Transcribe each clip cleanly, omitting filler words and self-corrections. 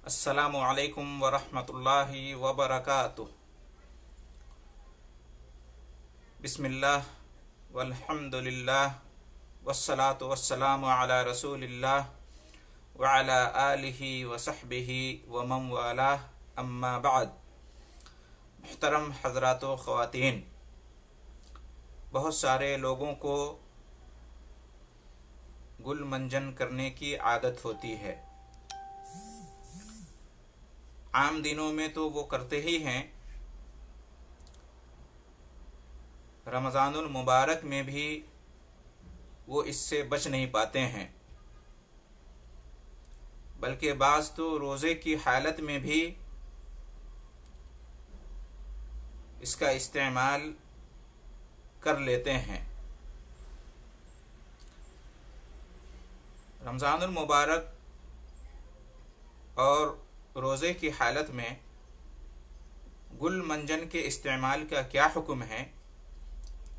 अस्सलामु अलैकुम वरहमतुल्लाहि वबरकातुह। बिस्मिल्लाह वल्हम्दुलिल्लाह वस्सलातु वस्सलामु अला रसूलिल्लाह व अला आलिहि व सहबिहि व मन वालाह, अम्मा बाद। मुहतरम हज़रात व ख़वातीन, बहुत सारे लोगों को गुल मंजन करने की आदत होती है। आम दिनों में तो वो करते ही हैं, रमज़ानुल मुबारक में भी वो इससे बच नहीं पाते हैं, बल्कि बाज़ तो रोज़े की हालत में भी इसका इस्तेमाल कर लेते हैं। रमज़ानुल मुबारक और रोज़े की हालत में गुल मंजन के इस्तेमाल का क्या हुक्म है,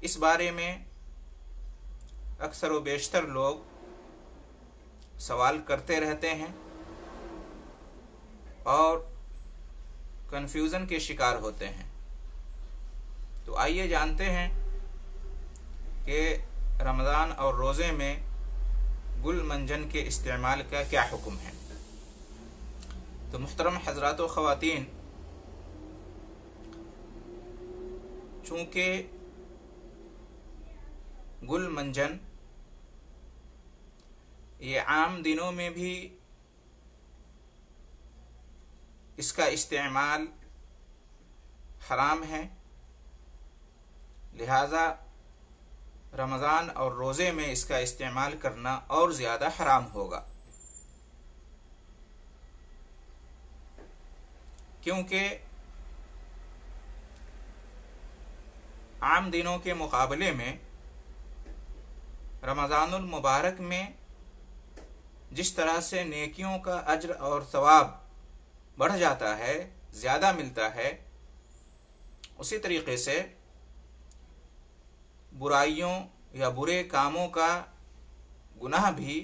इस बारे में अक्सर व बेशतर लोग सवाल करते रहते हैं और कन्फ्यूज़न के शिकार होते हैं। तो आइए जानते हैं कि रमज़ान और रोज़े में गुल मंजन के इस्तेमाल का क्या हुक्म है। तो मुहतरम हज़रात व ख़वातीन, चूँकि गुल मंजन ये आम दिनों में भी इसका इस्तेमाल हराम है, लिहाजा रमज़ान और रोज़े में इसका इस्तेमाल करना और ज़्यादा हराम होगा, क्योंकि आम दिनों के मुकाबले में रमज़ानुल मुबारक में जिस तरह से नेकियों का अज्र और सवाब बढ़ जाता है, ज़्यादा मिलता है, उसी तरीक़े से बुराइयों या बुरे कामों का गुनाह भी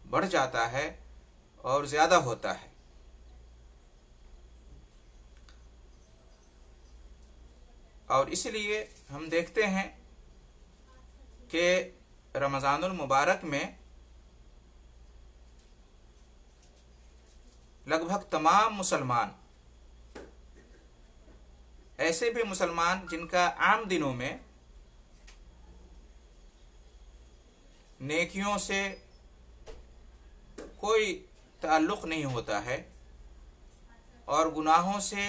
बढ़ जाता है और ज़्यादा होता है। और इसलिए हम देखते हैं कि रमज़ानुल मुबारक में लगभग तमाम मुसलमान, ऐसे भी मुसलमान जिनका आम दिनों में नेकियों से कोई ताल्लुक़ नहीं होता है और गुनाहों से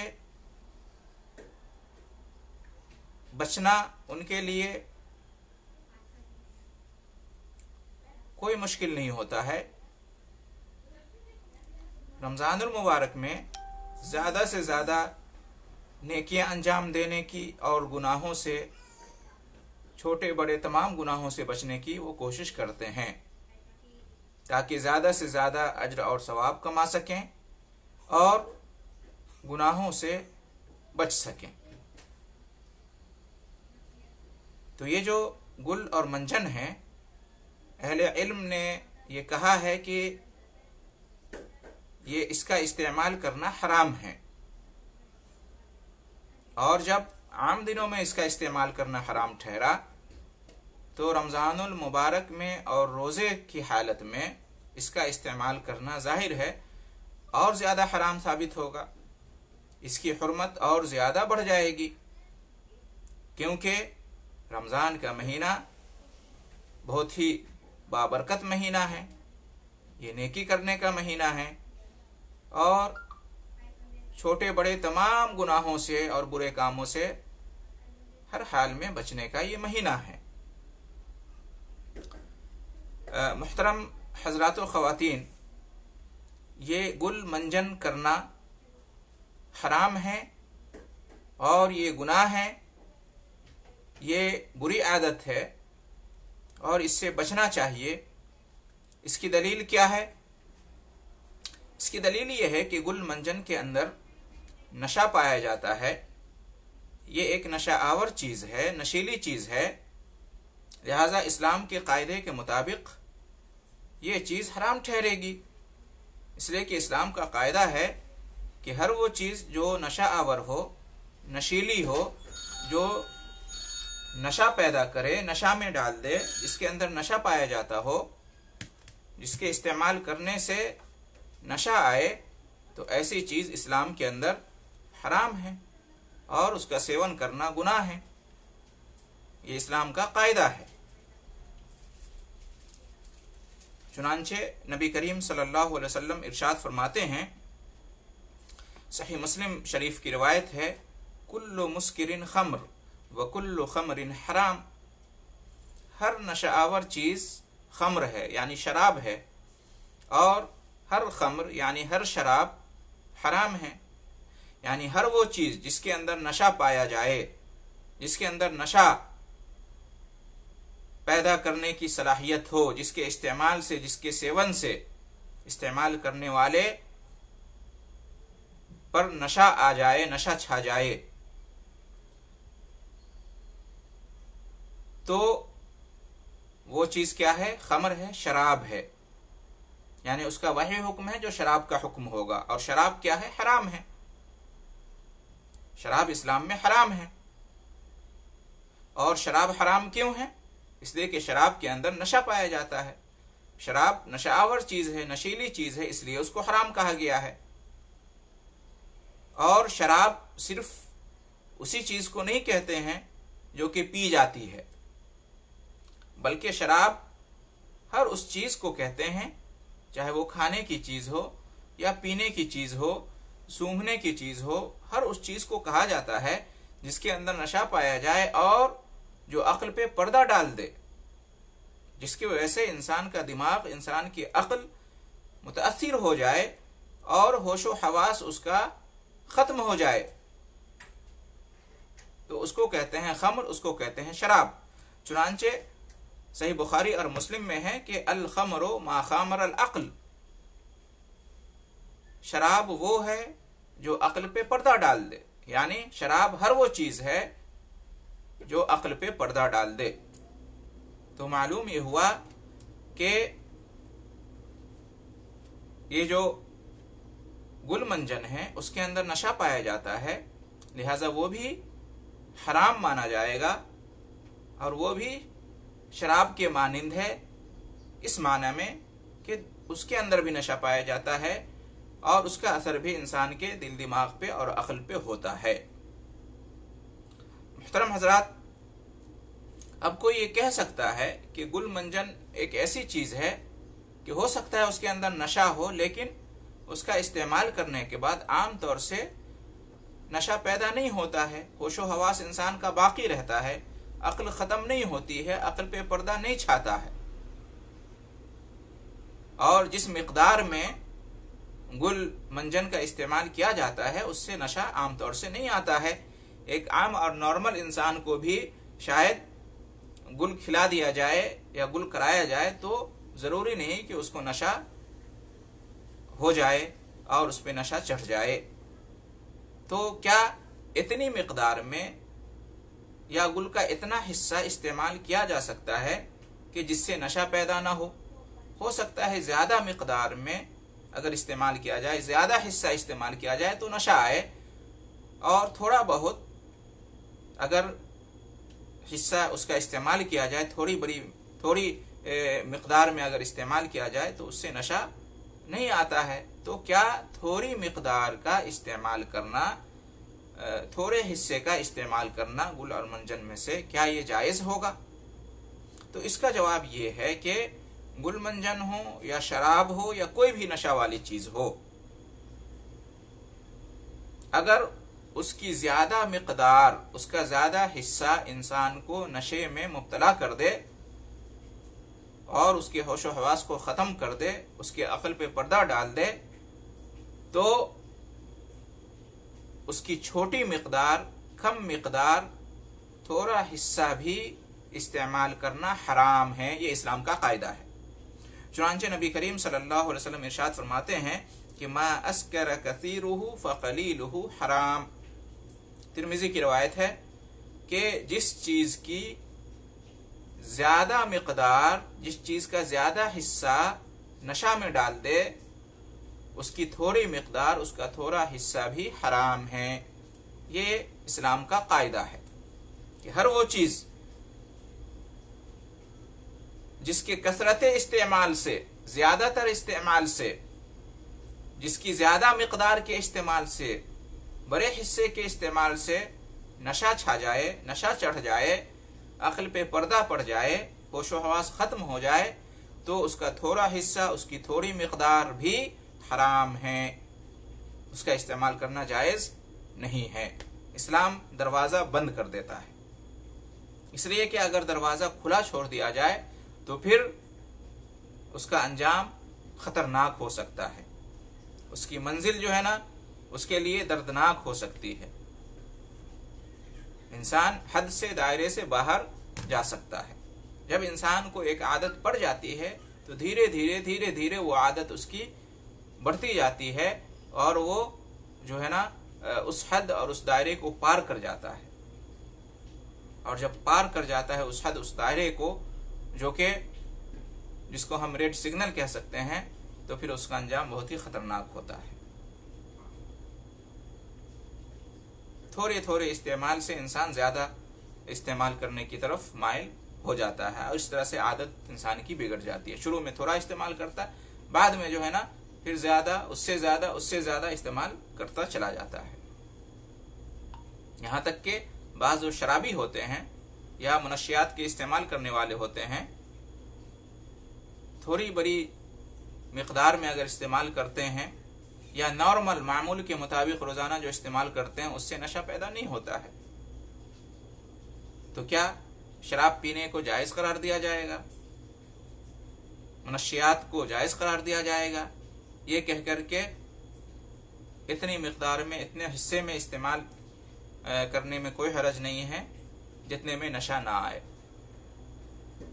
बचना उनके लिए कोई मुश्किल नहीं होता है, रमज़ानुल मुबारक में ज़्यादा से ज़्यादा नेकियां अंजाम देने की और गुनाहों से, छोटे बड़े तमाम गुनाहों से बचने की वो कोशिश करते हैं, ताकि ज़्यादा से ज़्यादा अज्र और सवाब कमा सकें और गुनाहों से बच सकें। तो ये जो गुल और मंजन है, अहले इल्म ने ये कहा है कि ये इसका इस्तेमाल करना हराम है, और जब आम दिनों में इसका इस्तेमाल करना हराम ठहरा तो रमज़ानुल मुबारक में और रोज़े की हालत में इसका इस्तेमाल करना ज़ाहिर है और ज़्यादा हराम साबित होगा, इसकी हुर्मत और ज़्यादा बढ़ जाएगी, क्योंकि रमज़ान का महीना बहुत ही बाबरकत महीना है, ये नेकी करने का महीना है और छोटे बड़े तमाम गुनाहों से और बुरे कामों से हर हाल में बचने का ये महीना है। मुहतरम हज़रात व ख़वातीन, ये गुल मंजन करना हराम है और ये गुनाह है, ये बुरी आदत है और इससे बचना चाहिए। इसकी दलील क्या है? इसकी दलील ये है कि गुल मंजन के अंदर नशा पाया जाता है, ये एक नशा आवर चीज़ है, नशीली चीज़ है, लिहाजा इस्लाम के कायदे के मुताबिक ये चीज़ हराम ठहरेगी, इसलिए कि इस्लाम का कायदा है कि हर वो चीज़ जो नशा आवर हो, नशीली हो, जो नशा पैदा करे, नशा में डाल दे, जिसके अंदर नशा पाया जाता हो, जिसके इस्तेमाल करने से नशा आए, तो ऐसी चीज़ इस्लाम के अंदर हराम है और उसका सेवन करना गुनाह है। ये इस्लाम का कायदा है। चुनांचे नबी करीम सल्लल्लाहु अलैहि वसल्लम इरशाद फरमाते हैं, सही मुस्लिम शरीफ की रिवायत है, कुल्लु मुस्किरिन खम्र व कुल्लु खम्रिन हराम। हर नशाआवर चीज़ खम्र है यानी शराब है, और हर खम्र यानी हर शराब हराम है। यानी हर वो चीज़ जिसके अंदर नशा पाया जाए, जिसके अंदर नशा पैदा करने की सलाहियत हो, जिसके इस्तेमाल से, जिसके सेवन से इस्तेमाल करने वाले पर नशा आ जाए, नशा छा जाए, तो वो चीज़ क्या है? खमर है, शराब है। यानी उसका वही हुक्म है जो शराब का हुक्म होगा। और शराब क्या है? हराम है। शराब इस्लाम में हराम है। और शराब हराम क्यों है? इसलिए कि शराब के अंदर नशा पाया जाता है। शराब नशावर चीज़ है, नशीली चीज़ है, इसलिए उसको हराम कहा गया है। और शराब सिर्फ उसी चीज़ को नहीं कहते हैं जो कि पी जाती है, बल्कि शराब हर उस चीज़ को कहते हैं, चाहे वो खाने की चीज़ हो या पीने की चीज़ हो, सूंघने की चीज़ हो, हर उस चीज़ को कहा जाता है जिसके अंदर नशा पाया जाए और जो अक्ल पे पर्दा डाल दे, जिसकी वजह से इंसान का दिमाग, इंसान की अक्ल मुतासिर हो जाए और होशो हवास उसका ख़त्म हो जाए, तो उसको कहते हैं खम्र, उसको कहते हैं शराब। चुनांचे सही बुखारी और मुस्लिम में है कि अल खमरो मा खामर अल अक्ल, शराब वो है जो अक्ल पे पर्दा डाल दे। यानी शराब हर वो चीज़ है जो अक्ल पे पर्दा डाल दे। तो मालूम ये हुआ कि ये जो गुलमंजन है उसके अंदर नशा पाया जाता है, लिहाजा वो भी हराम माना जाएगा और वो भी शराब के मानिंद है, इस माना में कि उसके अंदर भी नशा पाया जाता है और उसका असर भी इंसान के दिल दिमाग पे और अक्ल पे होता है। मुहतरम हजरात, अब कोई ये कह सकता है कि गुलमंजन एक ऐसी चीज़ है कि हो सकता है उसके अंदर नशा हो, लेकिन उसका इस्तेमाल करने के बाद आम तौर से नशा पैदा नहीं होता है, होशो हवास इंसान का बाकी रहता है, अक्ल ख़त्म नहीं होती है, अक्ल पे पर्दा नहीं छाता है। और जिस मिक़दार में गुल मंजन का इस्तेमाल किया जाता है उससे नशा आमतौर से नहीं आता है। एक आम और नॉर्मल इंसान को भी शायद गुल खिला दिया जाए या गुल कराया जाए तो ज़रूरी नहीं कि उसको नशा हो जाए और उस पर नशा चढ़ जाए। तो क्या इतनी मिक़दार में या गुल का इतना हिस्सा इस्तेमाल किया जा सकता है कि जिससे नशा पैदा ना हो सकता है ज़्यादा मिक़दार में अगर इस्तेमाल किया जाए, ज़्यादा हिस्सा इस्तेमाल किया जाए तो नशा आए, और थोड़ा बहुत अगर हिस्सा उसका इस्तेमाल किया जाए, थोड़ी मिक़दार में अगर इस्तेमाल किया जाए तो उससे नशा नहीं आता है। तो क्या थोड़ी मिक़दार का इस्तेमाल करना, थोड़े हिस्से का इस्तेमाल करना गुल और मंजन में से, क्या ये जायज़ होगा? तो इसका जवाब ये है कि गुल मंजन हो या शराब हो या कोई भी नशा वाली चीज़ हो, अगर उसकी ज़्यादा मिक़दार, उसका ज़्यादा हिस्सा इंसान को नशे में मुब्तला कर दे और उसके होशो हवास को ख़त्म कर दे, उसके अक़ल पे पर्दा डाल दे, तो उसकी छोटी मिक़दार, कम मिक़दार, थोड़ा हिस्सा भी इस्तेमाल करना हराम है। ये इस्लाम का कायदा है। चुनांचे नबी करीम सल्लल्लाहु अलैहि वसल्लम इरशाद फरमाते हैं कि मा अस्कर कसीरुहु फ़क़लीलुहु हराम। तिर्मिज़ी की रवायत है कि जिस चीज़ की ज़्यादा मिक़दार, जिस चीज़ का ज़्यादा हिस्सा नशा में डाल दे उसकी थोड़ी मिकदार, उसका थोड़ा हिस्सा भी हराम है। ये इस्लाम का कायदा है कि हर वो चीज जिसके कसरत इस्तेमाल से, ज्यादातर इस्तेमाल से, जिसकी ज्यादा मिकदार के इस्तेमाल से, बड़े हिस्से के इस्तेमाल से नशा छा जाए, नशा चढ़ जाए, अक्ल पे पर्दा पड़ जाए, होशो हवास खत्म हो जाए, तो उसका थोड़ा हिस्सा, उसकी थोड़ी मिकदार भी हराम है, उसका इस्तेमाल करना जायज नहीं है। इस्लाम दरवाजा बंद कर देता है, इसलिए कि अगर दरवाजा खुला छोड़ दिया जाए तो फिर उसका अंजाम खतरनाक हो सकता है, उसकी मंजिल जो है ना उसके लिए दर्दनाक हो सकती है। इंसान हद से, दायरे से बाहर जा सकता है। जब इंसान को एक आदत पड़ जाती है तो धीरे धीरे वो आदत उसकी बढ़ती जाती है और वो जो है ना उस हद और उस दायरे को पार कर जाता है। और जब पार कर जाता है उस हद, उस दायरे को, जो कि जिसको हम रेड सिग्नल कह सकते हैं, तो फिर उसका अंजाम बहुत ही खतरनाक होता है। थोड़े थोड़े इस्तेमाल से इंसान ज्यादा इस्तेमाल करने की तरफ माइल हो जाता है और इस तरह से आदत इंसान की बिगड़ जाती है। शुरू में थोड़ा इस्तेमाल करता है, बाद में जो है ना फिर ज्यादा, उससे ज्यादा इस्तेमाल करता चला जाता है। यहां तक कि बाज़ जो शराबी होते हैं या मनशियात के इस्तेमाल करने वाले होते हैं, थोड़ी बड़ी मिकदार में अगर इस्तेमाल करते हैं या नॉर्मल मामूल के मुताबिक रोजाना जो इस्तेमाल करते हैं, उससे नशा पैदा नहीं होता है, तो क्या शराब पीने को जायज करार दिया जाएगा, मनशियात को जायज करार दिया जाएगा? ये कह करके इतनी मिकदार में, इतने हिस्से में इस्तेमाल करने में कोई हरज नहीं है जितने में नशा ना आए।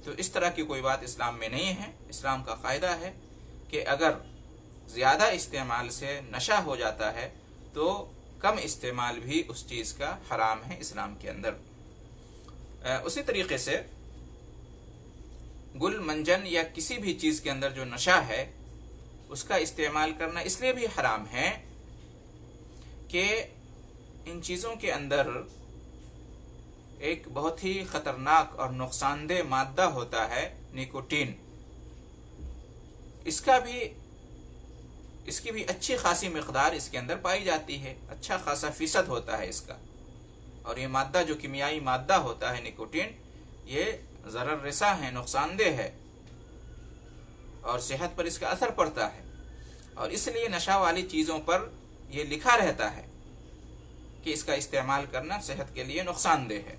तो इस तरह की कोई बात इस्लाम में नहीं है। इस्लाम का कायदा है कि अगर ज्यादा इस्तेमाल से नशा हो जाता है तो कम इस्तेमाल भी उस चीज का हराम है इस्लाम के अंदर। उसी तरीके से गुल मंजन या किसी भी चीज के अंदर जो नशा है उसका इस्तेमाल करना इसलिए भी हराम है कि इन चीजों के अंदर एक बहुत ही खतरनाक और नुकसानदेह मादा होता है, निकोटीन। इसकी भी अच्छी खासी मिकदार इसके अंदर पाई जाती है, अच्छा खासा फीसद होता है इसका। और ये मादा जो कीमियाई मादा होता है निकोटीन, ये जरर रिसा है, नुकसानदेह है और सेहत पर इसका असर पड़ता है। और इसलिए नशा वाली चीजों पर यह लिखा रहता है कि इसका इस्तेमाल करना सेहत के लिए नुकसानदेह है।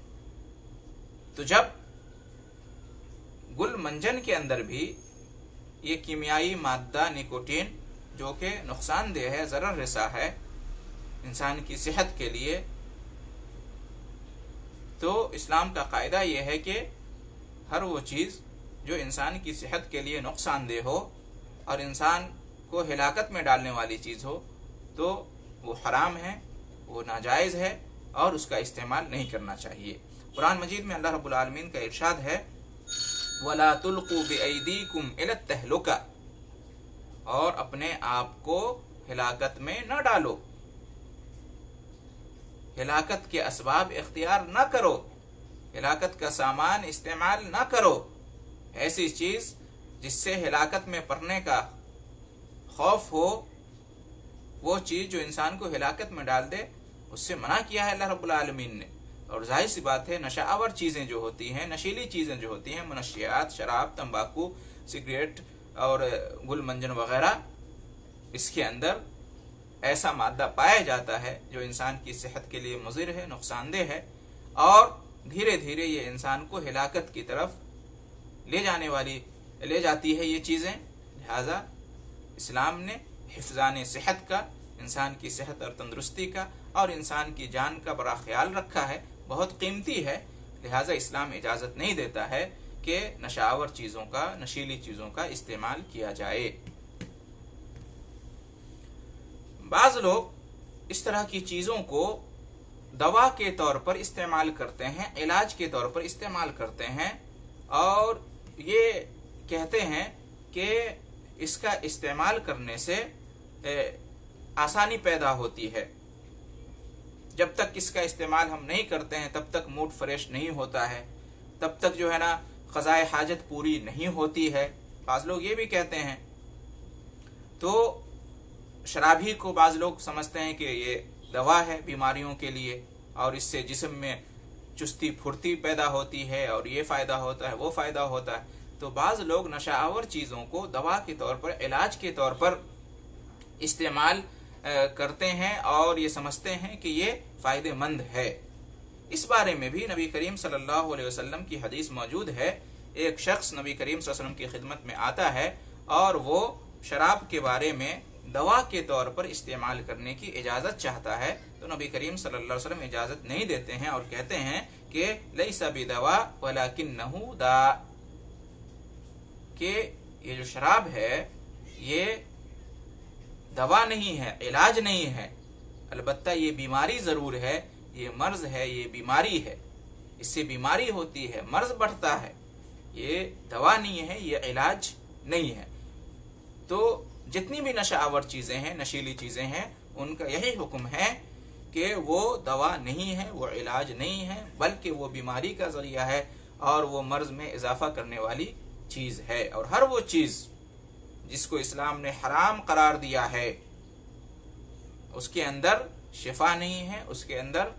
तो जब गुल मंजन के अंदर भी ये कीमियाई मादा निकोटीन जो कि नुकसानदेह है, जरर रिसा है इंसान की सेहत के लिए, तो इस्लाम का कायदा यह है कि हर वो चीज जो इंसान की सेहत के लिए नुकसानदेह हो और इंसान को हिलाकत में डालने वाली चीज हो, तो वो हराम है, वो नाजायज है और उसका इस्तेमाल नहीं करना चाहिए। कुरान मजीद में अल्लाह रब्बुल आलमीन का इरशाद है, वला तुल्कू बिअयदीकुम इलत तहलुका, और अपने आप को हिलाकत में न डालो, हिलाकत के असबाब इख्तियार न करो, हिलाकत का सामान इस्तेमाल न करो। ऐसी चीज जिससे हिलाकत में पड़ने का खौफ हो, वो चीज जो इंसान को हिलाकत में डाल दे, उससे मना किया है अल्लाह रब्बुल आलमीन ने। और जाहिर सी बात है, नशावर चीजें जो होती हैं, नशीली चीजें जो होती हैं, मनशियात, शराब, तंबाकू, सिगरेट और गुल मंजन वगैरह, इसके अंदर ऐसा मादा पाया जाता है जो इंसान की सेहत के लिए मुज़िर है, नुकसानदेह है और धीरे धीरे ये इंसान को हिलाकत की तरफ ले जाती है ये चीजें। लिहाजा इस्लाम ने हिफ्ज़ान सेहत का, इंसान की सेहत और तंदुरुस्ती का और इंसान की जान का बड़ा ख्याल रखा है, बहुत कीमती है। लिहाजा इस्लाम इजाजत नहीं देता है कि नशावर चीजों का, नशीली चीजों का इस्तेमाल किया जाए। बाज लोग इस तरह की चीजों को दवा के तौर पर इस्तेमाल करते हैं, इलाज के तौर पर इस्तेमाल करते हैं और ये कहते हैं कि इसका इस्तेमाल करने से आसानी पैदा होती है। जब तक इसका इस्तेमाल हम नहीं करते हैं तब तक मूड फ्रेश नहीं होता है, तब तक जो है ना क़ज़ाए हाजत पूरी नहीं होती है। बाज़ लोग ये भी कहते हैं, तो शराबी को बाज़ लोग समझते हैं कि ये दवा है बीमारियों के लिए और इससे जिस्म में चुस्ती फुर्ती पैदा होती है और ये फ़ायदा होता है वो फ़ायदा होता है। तो बाज़ लोग नशावर चीज़ों को दवा के तौर पर, इलाज के तौर पर इस्तेमाल करते हैं और ये समझते हैं कि ये फ़ायदेमंद है। इस बारे में भी नबी करीम सल्लल्लाहु अलैहि वसल्लम की हदीस मौजूद है। एक शख्स नबी करीम सल्लल्लाहु अलैहि वसल्लम की खिदमत में आता है और वो शराब के बारे में दवा के तौर पर इस्तेमाल करने की इजाज़त चाहता है, तो नबी करीम सल्लल्लाहु अलैहि वसल्लम इजाज़त नहीं देते हैं और कहते हैं कि लैसा बिदवा वलाकिन्नहु दा, कि ये जो शराब है ये दवा नहीं है, इलाज नहीं है, अलबत्ता ये बीमारी ज़रूर है, ये मर्ज है, ये बीमारी है, इससे बीमारी होती है, मर्ज बढ़ता है, ये दवा नहीं है, ये इलाज नहीं है। तो जितनी भी नशावर चीज़ें हैं, नशीली चीज़ें हैं, उनका यही हुक्म है कि वो दवा नहीं है, वो इलाज नहीं है, बल्कि वो बीमारी का ज़रिया है और वो मर्ज में इजाफा करने वाली चीज़ है। और हर वो चीज़ जिसको इस्लाम ने हराम करार दिया है उसके अंदर शिफा नहीं है, उसके अंदर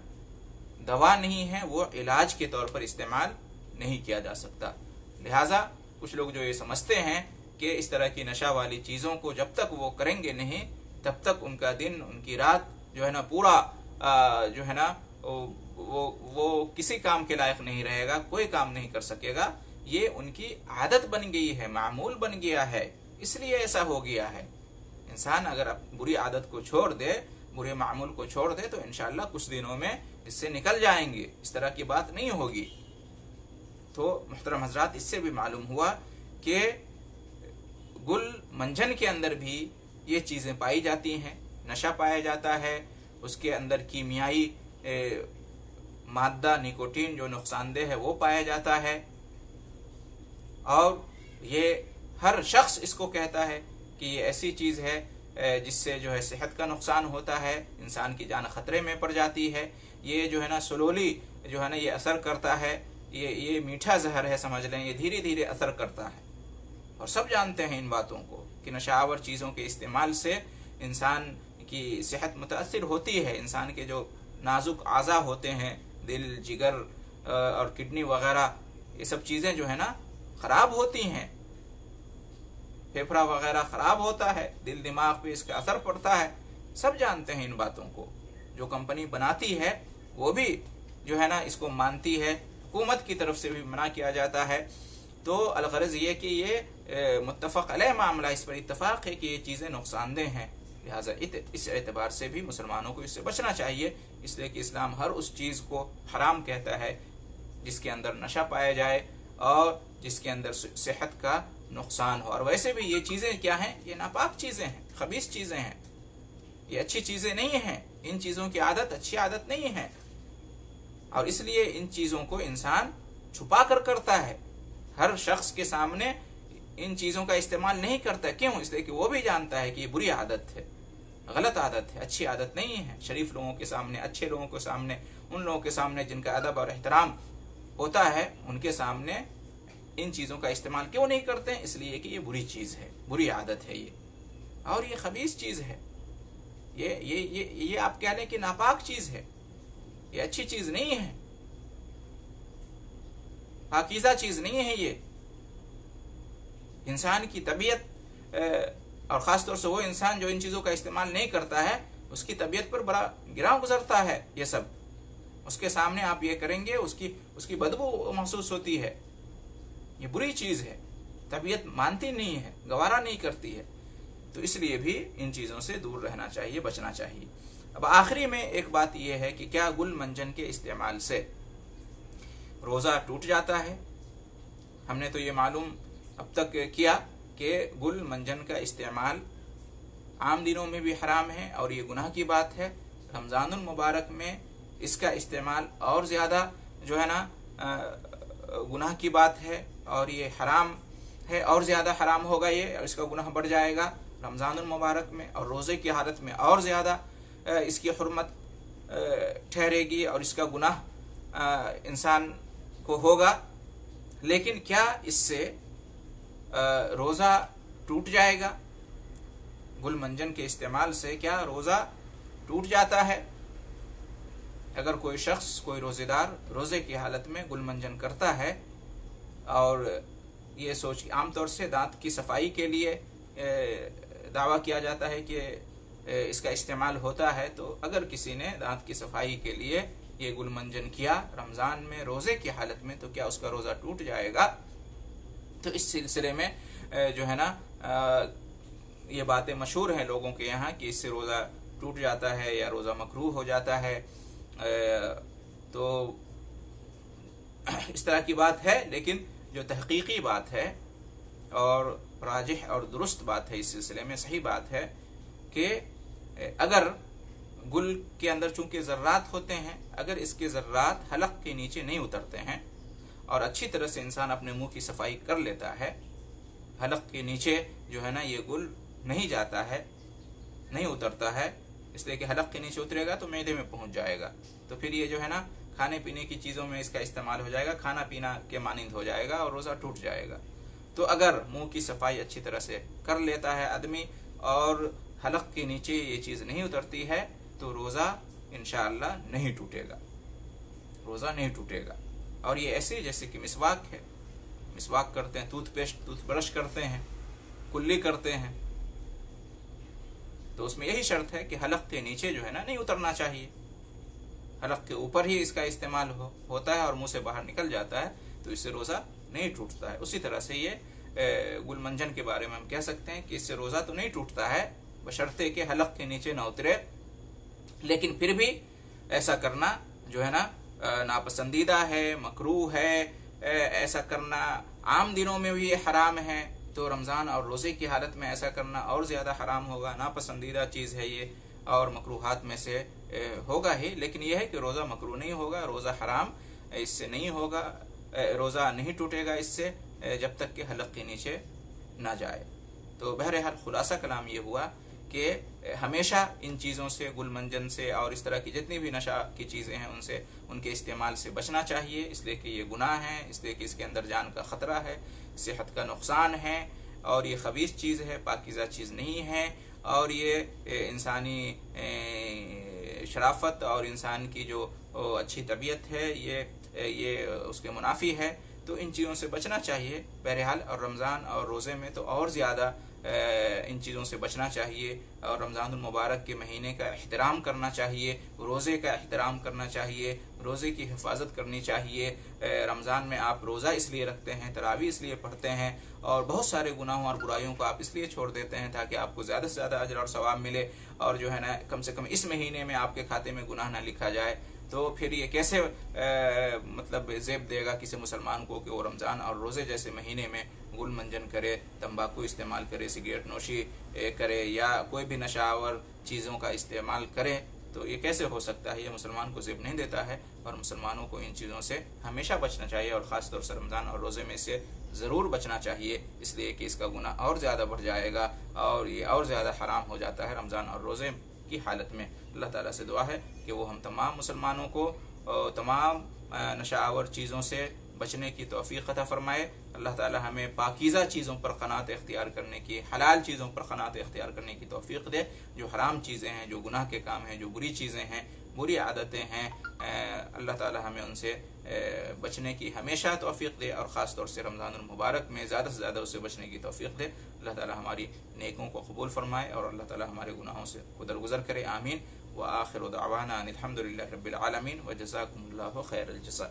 दवा नहीं है, वो इलाज के तौर पर इस्तेमाल नहीं किया जा सकता। लिहाजा कुछ लोग जो ये समझते हैं कि इस तरह की नशा वाली चीज़ों को जब तक वो करेंगे नहीं तब तक उनका दिन, उनकी रात जो है ना पूरा जो है ना वो किसी काम के लायक नहीं रहेगा, कोई काम नहीं कर सकेगा। ये उनकी आदत बन गई है, मामूल बन गया है, इसलिए ऐसा हो गया है। इंसान अगर बुरी आदत को छोड़ दे, बुरे मामूल को छोड़ दे, तो इंशाअल्लाह कुछ दिनों में इससे निकल जाएंगे, इस तरह की बात नहीं होगी। तो मुहतरम हजरात, इससे भी मालूम हुआ कि गुल मंजन के अंदर भी ये चीज़ें पाई जाती हैं, नशा पाया जाता है, उसके अंदर कीमियाई मादा निकोटीन जो नुकसानदेह है वो पाया जाता है। और ये हर शख्स इसको कहता है कि ये ऐसी चीज़ है जिससे जो है सेहत का नुकसान होता है, इंसान की जान खतरे में पड़ जाती है। ये जो है ना स्लोली जो है ना ये असर करता है, ये मीठा जहर है समझ लें, ये धीरे धीरे असर करता है। और सब जानते हैं इन बातों को कि नशावर चीज़ों के इस्तेमाल से इंसान की सेहत मुतासिर होती है। इंसान के जो नाजुक आज़ा होते हैं, दिल, जिगर और किडनी वगैरह, ये सब चीज़ें जो है ना ख़राब होती हैं, फेफड़ा वगैरह ख़राब होता है, दिल दिमाग पे इसका असर पड़ता है। सब जानते हैं इन बातों को। जो कंपनी बनाती है वो भी जो है ना इसको मानती है, हुकूमत की तरफ से भी मना किया जाता है। तो अलगरज ये कि ये मुत्तफ़क़ अलैह मामला, इस पर इत्तफ़ाक़ है कि ये चीज़ें नुकसानदेह हैं। लिहाजा इस एतबार से भी मुसलमानों को इससे बचना चाहिए, इसलिए कि इस्लाम हर उस चीज़ को हराम कहता है जिसके अंदर नशा पाया जाए और जिसके अंदर सेहत का नुकसान हो। और वैसे भी ये चीज़ें क्या हैं, ये नापाक चीज़ें हैं, खबीस चीज़ें हैं, ये अच्छी चीज़ें नहीं हैं। इन चीज़ों की आदत अच्छी आदत नहीं है और इसलिए इन चीज़ों को इंसान छुपा कर करता है, हर शख्स के सामने इन चीज़ों का इस्तेमाल नहीं करता। क्यों? इसलिए कि वो भी जानता है कि ये बुरी आदत है, गलत आदत है, अच्छी आदत नहीं है। शरीफ लोगों के सामने, अच्छे लोगों के सामने, उन लोगों के सामने जिनका अदब और एहतराम होता है, उनके सामने इन चीज़ों का इस्तेमाल क्यों नहीं करते हैं? इसलिए कि ये बुरी चीज़ है, बुरी आदत है ये, और ये खबीस चीज़ है, ये आप कह लें कि नापाक चीज़ है, ये अच्छी चीज़ नहीं है, पाकीज़ा चीज़ नहीं है। ये इंसान की तबीयत और ख़ास तौर से वो इंसान जो इन चीज़ों का इस्तेमाल नहीं करता है, उसकी तबीयत पर बड़ा गिराव गुजरता है। ये सब उसके सामने आप ये करेंगे, उसकी बदबू महसूस होती है, ये बुरी चीज़ है, तबीयत मानती नहीं है, गवारा नहीं करती है। तो इसलिए भी इन चीज़ों से दूर रहना चाहिए, बचना चाहिए। अब आखिरी में एक बात यह है कि क्या गुल मंजन के इस्तेमाल से रोज़ा टूट जाता है? हमने तो ये मालूम अब तक किया कि गुल मंजन का इस्तेमाल आम दिनों में भी हराम है और ये गुनाह की बात है। रमज़ानुल मुबारक में इसका इस्तेमाल और ज़्यादा जो है ना गुनाह की बात है और ये हराम है, और ज़्यादा हराम होगा ये, और इसका गुनाह बढ़ जाएगा। रमज़ानुल मुबारक में और रोज़े की हालत में और ज़्यादा इसकी हुर्मत ठहरेगी और इसका गुनाह इंसान को होगा। लेकिन क्या इससे रोज़ा टूट जाएगा? गुलमंजन के इस्तेमाल से क्या रोज़ा टूट जाता है? अगर कोई शख्स, कोई रोज़ेदार रोज़े की हालत में गुलमंजन करता है और ये सोच, आमतौर से दांत की सफाई के लिए दावा किया जाता है कि इसका इस्तेमाल होता है, तो अगर किसी ने दांत की सफाई के लिए ये गुलमंजन किया रमज़ान में रोज़े की हालत में, तो क्या उसका रोज़ा टूट जाएगा? तो इस सिलसिले में जो है ना ये बातें मशहूर हैं लोगों के यहाँ कि इससे रोज़ा टूट जाता है या रोज़ा मकरूह हो जाता है। तो इस तरह की बात है, लेकिन जो तहकीकी बात है और राजिह और दुरुस्त बात है इस सिलसिले में, सही बात है कि अगर गुल के अंदर चूंकि ज़र्रात होते हैं, अगर इसके ज़र्रात हलक के नीचे नहीं उतरते हैं और अच्छी तरह से इंसान अपने मुंह की सफाई कर लेता है, हलक के नीचे जो है ना ये गुल नहीं जाता है, नहीं उतरता है, इसलिए कि हलक के नीचे उतरेगा तो मैदे में पहुंच जाएगा, तो फिर ये जो है ना खाने पीने की चीज़ों में इसका इस्तेमाल हो जाएगा, खाना पीना के मानिंद हो जाएगा और रोज़ा टूट जाएगा। तो अगर मुंह की सफाई अच्छी तरह से कर लेता है आदमी और हलक के नीचे ये चीज़ नहीं उतरती है, तो रोज़ा इंशाअल्लाह नहीं टूटेगा, रोज़ा नहीं टूटेगा। और ये ऐसे जैसे कि मिसवाक है, मिसवाक करते हैं, टूथपेस्ट, टूथब्रश करते हैं, कुल्ली करते हैं, तो उसमें यही शर्त है कि हलक के नीचे जो है ना नहीं उतरना चाहिए, हलक के ऊपर ही इसका इस्तेमाल होता है और मुंह से बाहर निकल जाता है, तो इससे रोज़ा नहीं टूटता है। उसी तरह से ये गुलमंजन के बारे में हम कह सकते हैं कि इससे रोज़ा तो नहीं टूटता है, बशर्ते कि हलक के नीचे ना उतरे, लेकिन फिर भी ऐसा करना जो है ना नापसंदीदा है, मकरूह है। ऐसा करना आम दिनों में भी हराम है, तो रमज़ान और रोज़े की हालत में ऐसा करना और ज़्यादा हराम होगा, नापसंदीदा चीज़ है ये और मकरूहात में से होगा ही। लेकिन यह है कि रोज़ा मकरूह नहीं होगा, रोज़ा हराम इससे नहीं होगा, रोज़ा नहीं टूटेगा इससे जब तक कि हलक के नीचे ना जाए। तो बहरहाल खुलासा कलाम ये हुआ कि हमेशा इन चीज़ों से, गुलमंजन से और इस तरह की जितनी भी नशा की चीज़ें हैं उनसे, उनके इस्तेमाल से बचना चाहिए, इसलिए कि ये गुनाह है, इसलिए कि इसके अंदर जान का ख़तरा है, सेहत का नुकसान है और ये खबीस चीज़ है, पाकीज़ा चीज़ नहीं है और ये इंसानी शराफत और इंसान की जो अच्छी तबीयत है ये उसके मुनाफी है। तो इन चीज़ों से बचना चाहिए बहरहाल। और रमज़ान और रोज़े में तो और ज़्यादा इन चीज़ों से बचना चाहिए और रमज़ानुल मुबारक के महीने का एहतराम करना चाहिए, रोज़े का एहतराम करना चाहिए, रोज़े की हिफाजत करनी चाहिए। रमज़ान में आप रोज़ा इसलिए रखते हैं, तरावी इसलिए पढ़ते हैं और बहुत सारे गुनाहों और बुराइयों को आप इसलिए छोड़ देते हैं ताकि आपको ज़्यादा से ज़्यादा अजर और सवाब मिले और जो है ना कम से कम इस महीने में आपके खाते में गुनाह ना लिखा जाए। तो फिर ये कैसे मतलब ज़ेब देगा किसी मुसलमान को कि वो रमज़ान और रोज़े जैसे महीने में गुलमंजन करे, तंबाकू इस्तेमाल करे, सिगरेट नोशी करे या कोई भी नशावर चीज़ों का इस्तेमाल करे। तो ये कैसे हो सकता है? ये मुसलमान को ज़ेब नहीं देता है और मुसलमानों को इन चीज़ों से हमेशा बचना चाहिए और ख़ास तौर से रमज़ान और रोज़े में से ज़रूर बचना चाहिए, इसलिए कि इसका गुनाह और ज़्यादा बढ़ जाएगा और ये और ज़्यादा हराम हो जाता है रमज़ान और रोज़े की हालत में। अल्लाह ताला से दुआ है कि वो हम तमाम मुसलमानों को तमाम नशावर चीज़ों से बचने की तौफीक अता फरमाए। अल्लाह ताला हमें पाकीज़ा चीज़ों पर क़नात इख्तियार करने की, हलाल चीज़ों पर क़नात इख्तियार करने की तौफीक दे। जो हराम चीज़ें हैं, जो गुनाह के काम हैं, जो बुरी चीज़ें हैं, बुरी आदतें हैं, अल्लाह ताला हमें उनसे बचने की हमेशा तौफीक दे और ख़ास तौर से रमज़ानुल मुबारक में ज़्यादा से ज़्यादा उससे बचने की तौफीक दे। अल्लाह ताला हमारी नेकों को कबूल फरमाए और अल्लाह ताला हमारे गुनाहों से दरगुज़र करे। आमीन। व आखिरु दअवाना अनिल हम्दुलिल्लाहि रब्बिल आलमीन व जज़ाकुमुल्लाहु खैरल जज़ा।